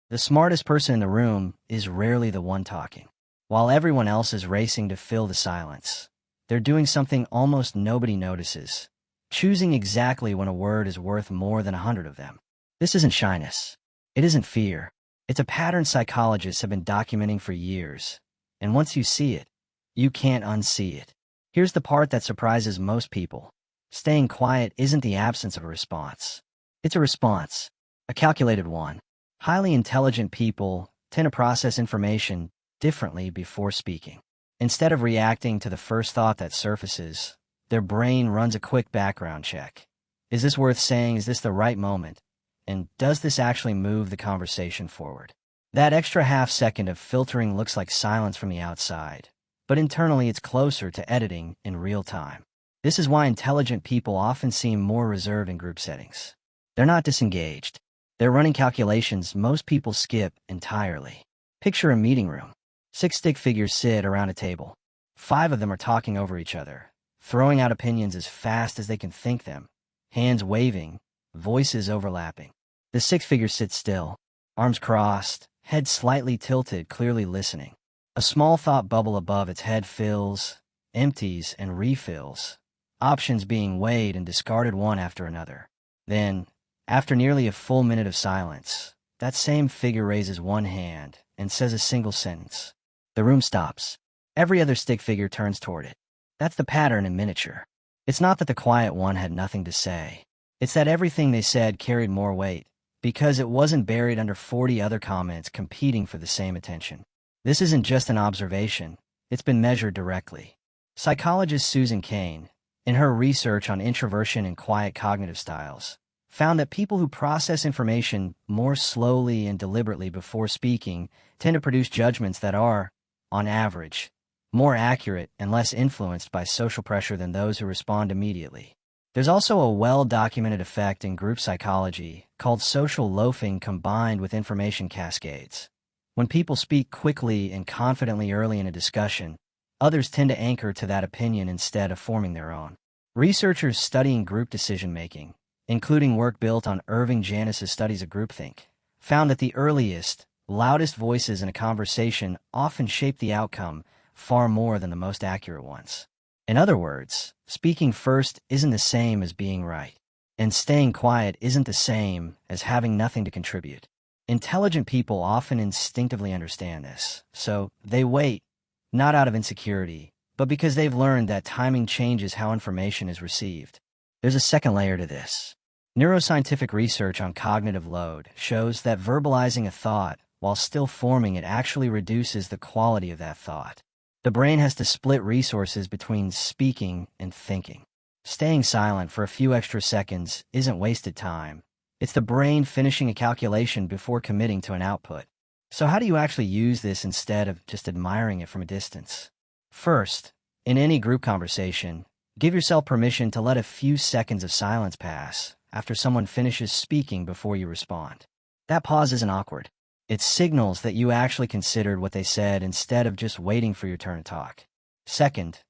The smartest person in the room is rarely the one talking. While everyone else is racing to fill the silence, they're doing something almost nobody notices, choosing exactly when a word is worth more than 100 of them. This isn't shyness. It isn't fear. It's a pattern psychologists have been documenting for years. And once you see it, you can't unsee it. Here's the part that surprises most people. Staying quiet isn't the absence of a response. It's a response, a calculated one. Highly intelligent people tend to process information differently before speaking. Instead of reacting to the first thought that surfaces, their brain runs a quick background check. Is this worth saying? Is this the right moment? And does this actually move the conversation forward? That extra half second of filtering looks like silence from the outside, but internally it's closer to editing in real time. This is why intelligent people often seem more reserved in group settings. They're not disengaged. They're running calculations most people skip entirely. Picture a meeting room. 6 stick figures sit around a table. 5 of them are talking over each other, throwing out opinions as fast as they can think them, hands waving, voices overlapping. The 6 figure sits still, arms crossed, head slightly tilted, clearly listening. A small thought bubble above its head fills, empties, and refills, options being weighed and discarded one after another. Then, after nearly a full minute of silence, that same figure raises one hand and says a single sentence. The room stops. Every other stick figure turns toward it. That's the pattern in miniature. It's not that the quiet one had nothing to say. It's that everything they said carried more weight, because it wasn't buried under 40 other comments competing for the same attention. This isn't just an observation. It's been measured directly. Psychologist Susan Cain, in her research on introversion and quiet cognitive styles, found that people who process information more slowly and deliberately before speaking tend to produce judgments that are, on average, more accurate and less influenced by social pressure than those who respond immediately. There's also a well-documented effect in group psychology called social loafing combined with information cascades. When people speak quickly and confidently early in a discussion, others tend to anchor to that opinion instead of forming their own. Researchers studying group decision-making, including work built on Irving Janis's studies of groupthink, found that the earliest, loudest voices in a conversation often shape the outcome far more than the most accurate ones. In other words, speaking first isn't the same as being right, and staying quiet isn't the same as having nothing to contribute. Intelligent people often instinctively understand this, so they wait, not out of insecurity, but because they've learned that timing changes how information is received. There's a second layer to this. Neuroscientific research on cognitive load shows that verbalizing a thought while still forming it actually reduces the quality of that thought. The brain has to split resources between speaking and thinking. Staying silent for a few extra seconds isn't wasted time. It's the brain finishing a calculation before committing to an output. So how do you actually use this instead of just admiring it from a distance? First, in any group conversation, give yourself permission to let a few seconds of silence pass after someone finishes speaking before you respond. That pause isn't awkward. It signals that you actually considered what they said instead of just waiting for your turn to talk. Second,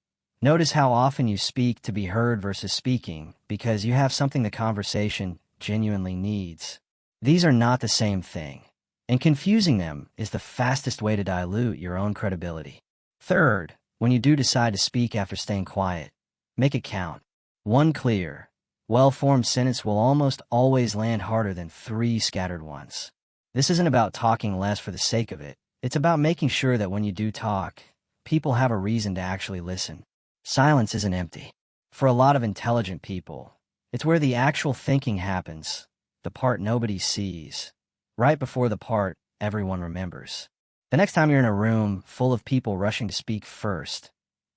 notice how often you speak to be heard versus speaking because you have something the conversation genuinely needs. These are not the same thing, and confusing them is the fastest way to dilute your own credibility. Third, when you do decide to speak after staying quiet, make it count. One clear, well-formed sentence will almost always land harder than 3 scattered ones. This isn't about talking less for the sake of it. It's about making sure that when you do talk, people have a reason to actually listen. Silence isn't empty. For a lot of intelligent people, it's where the actual thinking happens, the part nobody sees, right before the part everyone remembers. The next time you're in a room full of people rushing to speak first,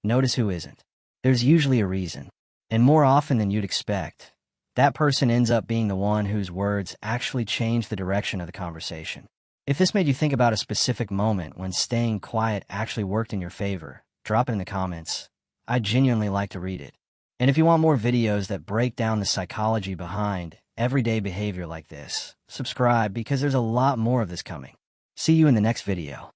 notice who isn't. There's usually a reason, and more often than you'd expect, that person ends up being the one whose words actually change the direction of the conversation. If this made you think about a specific moment when staying quiet actually worked in your favor, drop it in the comments. I'd genuinely like to read it. And if you want more videos that break down the psychology behind everyday behavior like this, subscribe because there's a lot more of this coming. See you in the next video.